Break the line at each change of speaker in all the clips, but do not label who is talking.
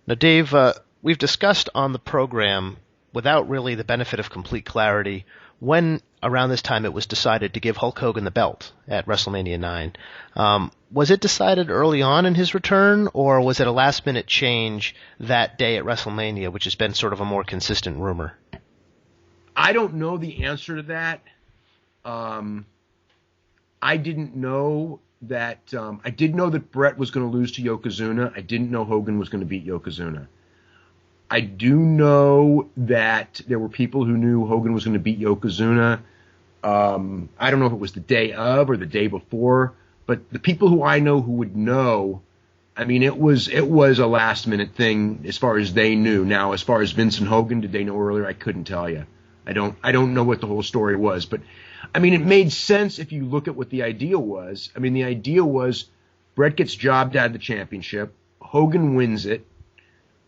Now, Dave, we've discussed on the program, without really the benefit of complete clarity, when around this time it was decided to give Hulk Hogan the belt at WrestleMania 9. Was it decided early on in his return, or was it a last-minute change that day at WrestleMania, which has been sort of a more consistent rumor?
I don't know the answer to that. I didn't know that. I did know that Brett was going to lose to Yokozuna. I didn't know Hogan was going to beat Yokozuna. I do know that there were people who knew Hogan was going to beat Yokozuna. I don't know if it was the day of or the day before, but the people who I know who would know, I mean, it was a last minute thing as far as they knew. Now, as far as Vince and Hogan, did they know earlier? I couldn't tell you. I don't know what the whole story was, but I mean, it made sense if you look at what the idea was. I mean, the idea was Brett gets jobbed out of the championship. Hogan wins it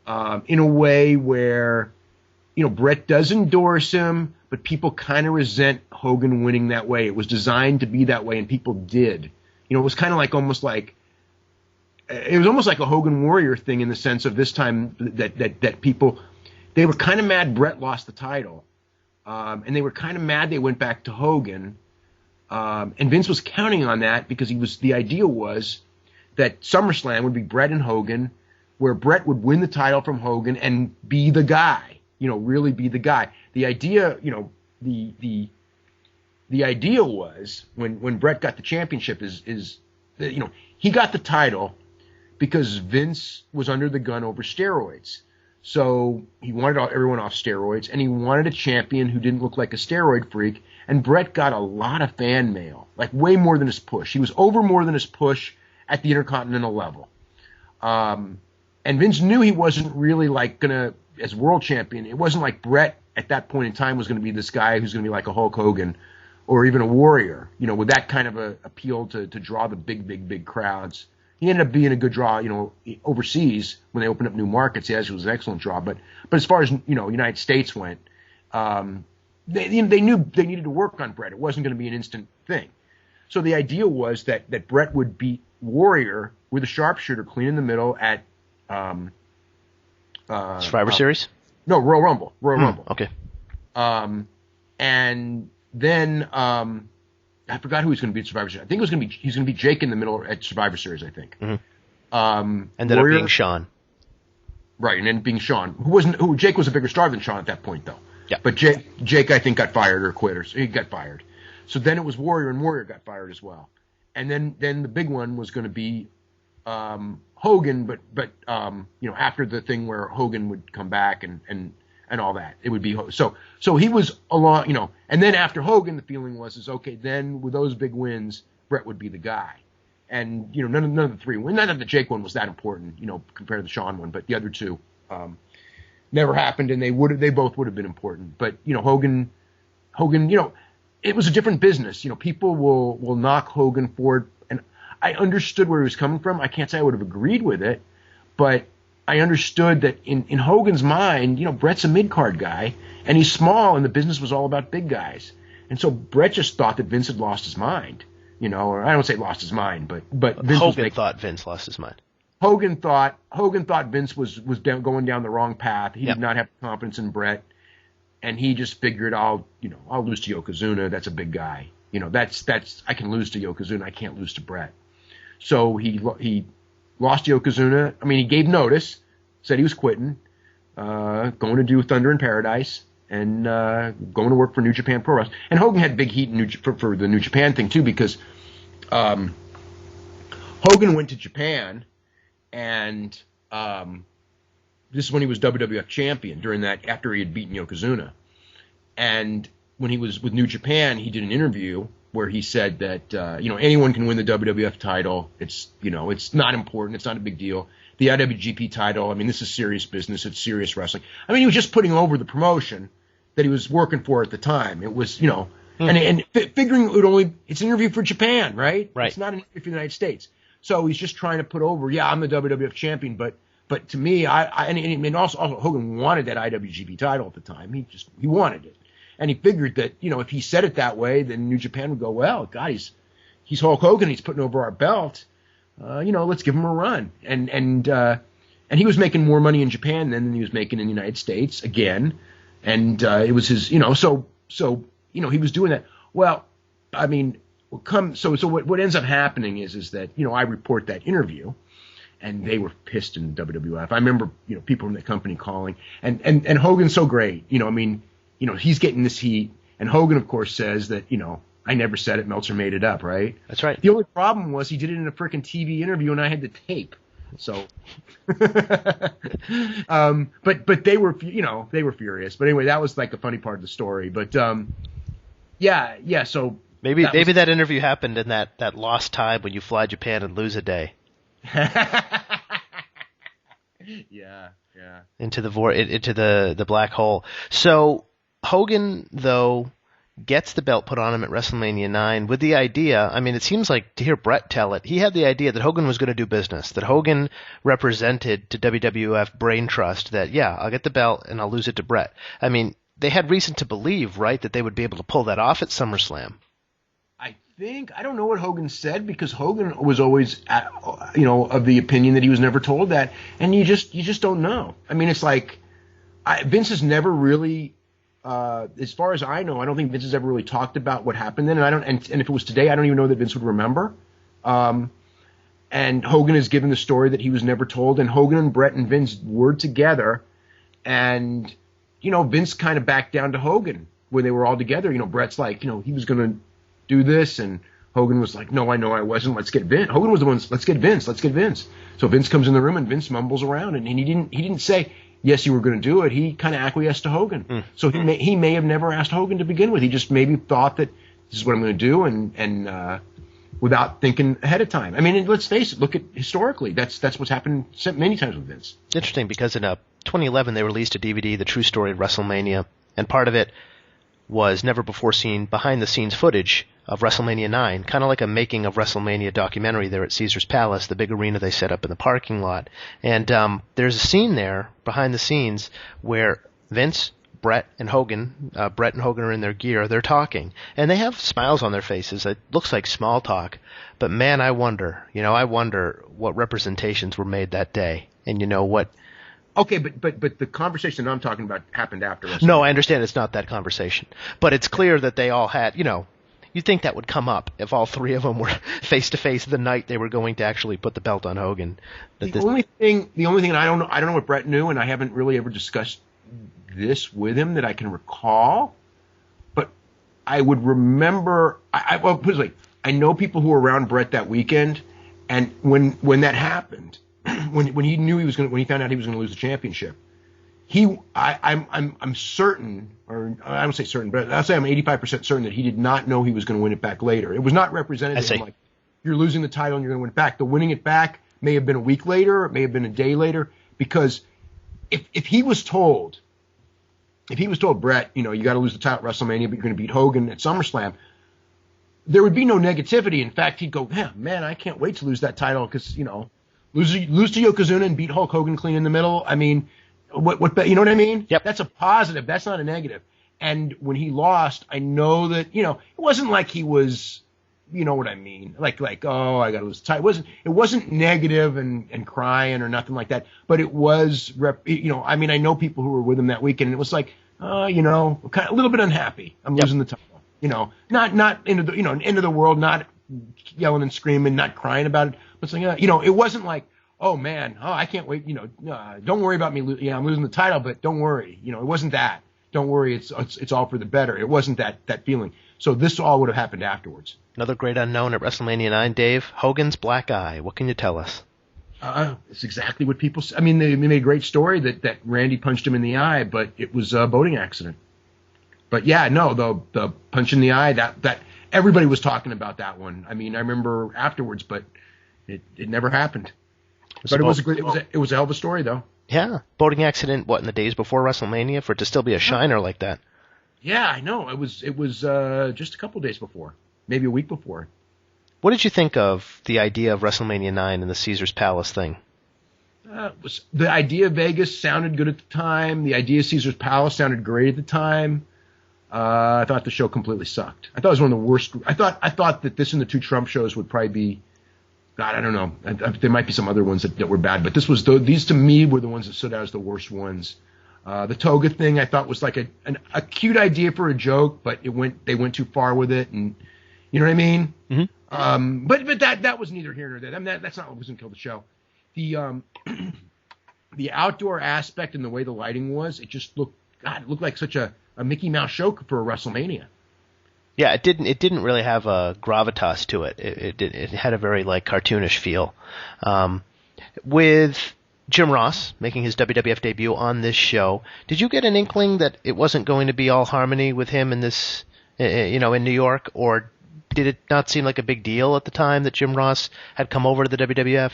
in a way where, Brett does endorse him, but people kind of resent Hogan winning that way. It was designed to be that way, and people did. It was kind of like almost like a Hogan Warrior thing in the sense of this time that people, they were kind of mad Brett lost the title. And they were kind of mad they went back to Hogan. And Vince was counting on that because the idea was that SummerSlam would be Brett and Hogan, where Brett would win the title from Hogan and be the guy, really be the guy. The idea, the idea was when Brett got the championship is that, he got the title because Vince was under the gun over steroids. So he wanted everyone off steroids, and he wanted a champion who didn't look like a steroid freak. And Brett got a lot of fan mail, like way more than his push. He was over more than his push at the Intercontinental level. And Vince knew he wasn't really like gonna, as world champion, it wasn't like Brett at that point in time was going to be this guy who's going to be like a Hulk Hogan or even a Warrior, with that kind of a appeal to draw the big crowds. He ended up being a good draw, overseas when they opened up new markets. Yes, it was an excellent draw. But as far as, United States went, they knew they needed to work on Brett. It wasn't going to be an instant thing. So the idea was that Brett would beat Warrior with a sharpshooter clean in the middle at
Survivor Series?
No, Royal Rumble. Rumble.
Okay.
And then I forgot who he was going to be at Survivor Series. I think he's going to be Jake in the middle at Survivor Series, I think.
Mm-hmm. Ended up being Shawn.
Right, and then being Shawn. Who Jake was a bigger star than Shawn at that point, though.
Yeah.
But Jake, I think, got fired or quit, or he got fired. So then it was Warrior, and Warrior got fired as well. And then the big one was going to be Hogan, but after the thing where Hogan would come back and all that, it would be so he was along, and then after Hogan, the feeling was okay, then with those big wins, Brett would be the guy. And none of the three, none of the Jake one was that important, compared to the Shawn one, but the other two never happened, and they both would have been important. But Hogan, it was a different business. People will knock Hogan for it, and I understood where he was coming from. I can't say I would have agreed with it, but I understood that in Hogan's mind, Brett's a mid-card guy, and he's small, and the business was all about big guys. And so Brett just thought that Vince had lost his mind, or I don't say lost his mind, but Vince
Hogan thought Vince lost his mind.
Hogan thought Vince was going down the wrong path. He
Yep.
did not have confidence in Brett, and he just figured I'll lose to Yokozuna. That's a big guy. That's I can lose to Yokozuna. I can't lose to Brett. So he lost to Yokozuna. I mean, he gave notice, said he was quitting, going to do Thunder in Paradise, and going to work for New Japan Pro Wrestling. And Hogan had big heat for the New Japan thing too, because Hogan went to Japan, and this is when he was WWF champion during that, after he had beaten Yokozuna. And when he was with New Japan, he did an interview where he said that anyone can win the WWF title. It's it's not important. It's not a big deal. The IWGP title, I mean, this is serious business. It's serious wrestling. I mean, he was just putting over the promotion that he was working for at the time. It was, and figuring it's an interview for Japan, right?
Right.
It's not an interview for the United States. So he's just trying to put over, I'm the WWF champion, but to me, and also Hogan wanted that IWGP title at the time. He wanted it. And he figured that, if he said it that way, then New Japan would go, well, God, he's Hulk Hogan. He's putting over our belt. Let's give him a run. And And he was making more money in Japan than he was making in the United States again. And it was his, so he was doing that. Well, I mean, what ends up happening is that, I report that interview, and they were pissed in WWF. I remember, people from the company calling, and Hogan's so great, he's getting this heat, and Hogan, of course, says that, I never said it, Meltzer made it up, right?
That's right.
The only problem was he did it in a freaking TV interview, and I had the tape. So, but they were, they were furious. But anyway, that was like a funny part of the story. But, yeah. So
maybe that interview happened in that lost time when you fly Japan and lose a day.
Yeah.
Into the black hole. So Hogan, though, gets the belt put on him at WrestleMania 9 with the idea, it seems like, to hear Bret tell it, he had the idea that Hogan was going to do business, that Hogan represented to WWF brain trust that, yeah, I'll get the belt and I'll lose it to Bret. They had reason to believe, right, that they would be able to pull that off at SummerSlam.
I don't know what Hogan said, because Hogan was always, of the opinion that he was never told that, and you just don't know. It's like Vince has never really, as far as I know, I don't think Vince has ever really talked about what happened then, and if it was today, I don't even know that Vince would remember. And Hogan has given the story that he was never told, and Hogan and Bret and Vince were together, and Vince kind of backed down to Hogan when they were all together. Bret's like, he was going to do this, and Hogan was like, no, I know I wasn't. Let's get Vince. Hogan was the one. Let's get Vince. So Vince comes in the room, and Vince mumbles around, and he didn't say, yes, you were going to do it. He kind of acquiesced to Hogan. So he may have never asked Hogan to begin with. He just maybe thought that this is what I'm going to do, and without thinking ahead of time. Let's face it. Look at historically. That's what's happened many times with Vince.
Interesting, because in 2011 they released a DVD, The True Story of WrestleMania, and part of it was never before seen behind the scenes footage of WrestleMania 9, kind of like a making of WrestleMania documentary there at Caesar's Palace, the big arena they set up in the parking lot. And there's a scene there behind the scenes where Vince, Bret and Hogan are in their gear, they're talking, and they have smiles on their faces. It looks like small talk, but man, I wonder what representations were made that day, and what.
Okay, but the conversation I'm talking about happened after WrestleMania.
No, I understand it's not that conversation, but it's clear that they all had, you'd think that would come up if all three of them were face to face the night they were going to actually put the belt on Hogan.
The only thing I don't know what Bret knew, and I haven't really ever discussed this with him that I can recall, but I would remember. Well, put it this way, I know people who were around Bret that weekend, and when that happened, when he knew when he found out he was going to lose the championship, I'm certain, or I don't say certain, but I'll say I'm 85% certain that he did not know he was going to win it back later. It was not represented as like, you're losing the title and you're going to win it back. The winning it back may have been a week later, it may have been a day later, because if he was told, Bret, you got to lose the title at WrestleMania, but you're going to beat Hogan at SummerSlam, there would be no negativity. In fact, he'd go, yeah, man, I can't wait to lose that title, because, lose to Yokozuna and beat Hulk Hogan clean in the middle. What you know what I mean?
Yep.
That's a positive. That's not a negative. And when he lost, I know that, it wasn't like he was, you know what I mean? Like, oh, I got to lose the title. It wasn't negative and crying or nothing like that, but it was, I know people who were with him that weekend, and it was like, kind of a little bit unhappy. I'm losing the title, not into the, end of the world, not yelling and screaming, not crying about it, but saying, it wasn't like, oh man, I can't wait, don't worry about me. I'm losing the title, but don't worry. It wasn't that. Don't worry, it's all for the better. It wasn't that feeling. So this all would have happened afterwards.
Another great unknown at WrestleMania 9, Dave, Hogan's black eye. What can you tell us?
It's exactly what people say. They made a great story that Randy punched him in the eye, but it was a boating accident. But yeah, no, the punch in the eye, that everybody was talking about that one. I remember afterwards, but it never happened. But it was a hell of a story, though.
Yeah, boating accident. What, in the days before WrestleMania, for it to still be a shiner like that?
Yeah, I know. It was just a couple days before, maybe a week before.
What did you think of the idea of WrestleMania 9 and the Caesar's Palace thing?
The idea of Vegas sounded good at the time. The idea of Caesar's Palace sounded great at the time. I thought the show completely sucked. I thought it was one of the worst. I thought that this and the two Trump shows would probably be God, I don't know. There might be some other ones that were bad, but these to me were the ones that stood out as the worst ones. The toga thing I thought was like a cute idea for a joke, but they went too far with it, and you know what I mean?
Mm-hmm.
But that was neither here nor there. I mean, that's not what was going to kill the show. The outdoor aspect and the way the lighting was, it just looked like such a Mickey Mouse show for a WrestleMania.
Yeah, it didn't really have a gravitas to it. It had a very like cartoonish feel. With Jim Ross making his WWF debut on this show, did you get an inkling that it wasn't going to be all harmony with him in this, in New York, or did it not seem like a big deal at the time that Jim Ross had come over to the WWF?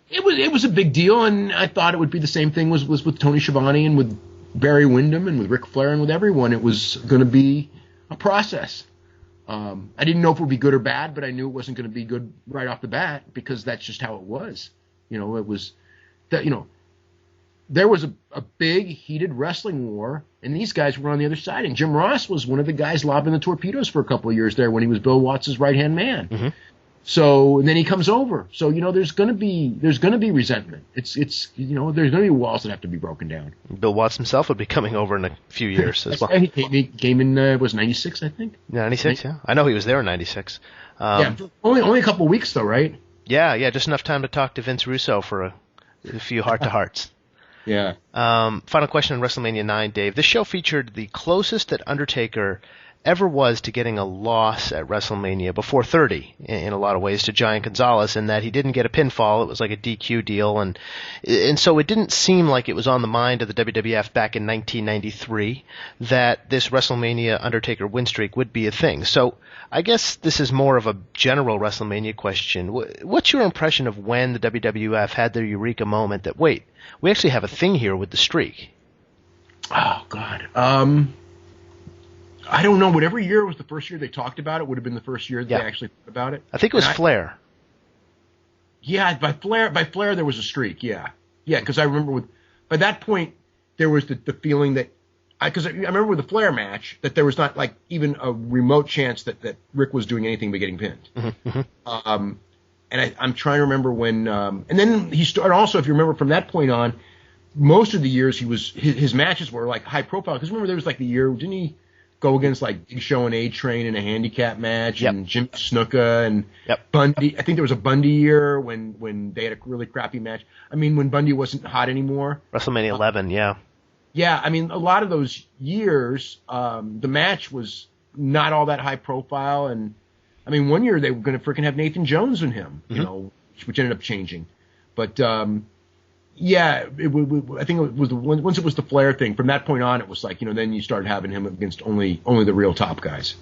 It was a big deal, and I thought it would be the same thing was with Tony Schiavone and with Barry Windham and with Ric Flair and with everyone. It was going to be a process. I didn't know if it would be good or bad, but I knew it wasn't going to be good right off the bat because that's just how it was. It was that, there was a big heated wrestling war, and these guys were on the other side. And Jim Ross was one of the guys lobbing the torpedoes for a couple of years there when he was Bill Watts' right-hand man. Mm-hmm. So, and then he comes over. So, there's going to be resentment. It's there's going to be walls that have to be broken down.
Bill Watts himself would be coming over in a few years as well.
He came in, was 96, I think?
96, yeah. I know he was there in 96.
Only a couple of weeks though, right?
Yeah, just enough time to talk to Vince Russo for a few heart-to-hearts.
Yeah.
Final question on WrestleMania 9, Dave. This show featured the closest that Undertaker ever was to getting a loss at WrestleMania before 30 in a lot of ways to Giant Gonzalez, in that he didn't get a pinfall. It was like a DQ deal, and so it didn't seem like it was on the mind of the WWF back in 1993 that this WrestleMania Undertaker win streak would be a thing. So I guess this is more of a general WrestleMania question. What's your impression of when the WWF had their eureka moment that, wait, we actually have a thing here with the streak?
Oh, God. I don't know. Whatever year was the first year they talked about it would have been the first year that they actually thought about it.
I think it was Flair.
Yeah, by Flair there was a streak. Yeah, because I remember by that point there was the feeling that because I remember with the Flair match that there was not like even a remote chance that Rick was doing anything but getting pinned. Mm-hmm. And I'm trying to remember when and then he started also, if you remember from that point on, most of the years his matches were like high profile, because remember there was like the year, didn't he go against like Big Show and A-Train in a handicap match, and Jimmy Snuka and Bundy. I think there was a Bundy year when they had a really crappy match. I mean, when Bundy wasn't hot anymore.
WrestleMania 11, yeah.
Yeah, I mean, a lot of those years, the match was not all that high profile. And, I mean, one year they were going to freaking have Nathan Jones in him, which ended up changing. But, yeah, I think it was once it was the Flair thing. From that point on, it was like then you started having him against only the real top guys.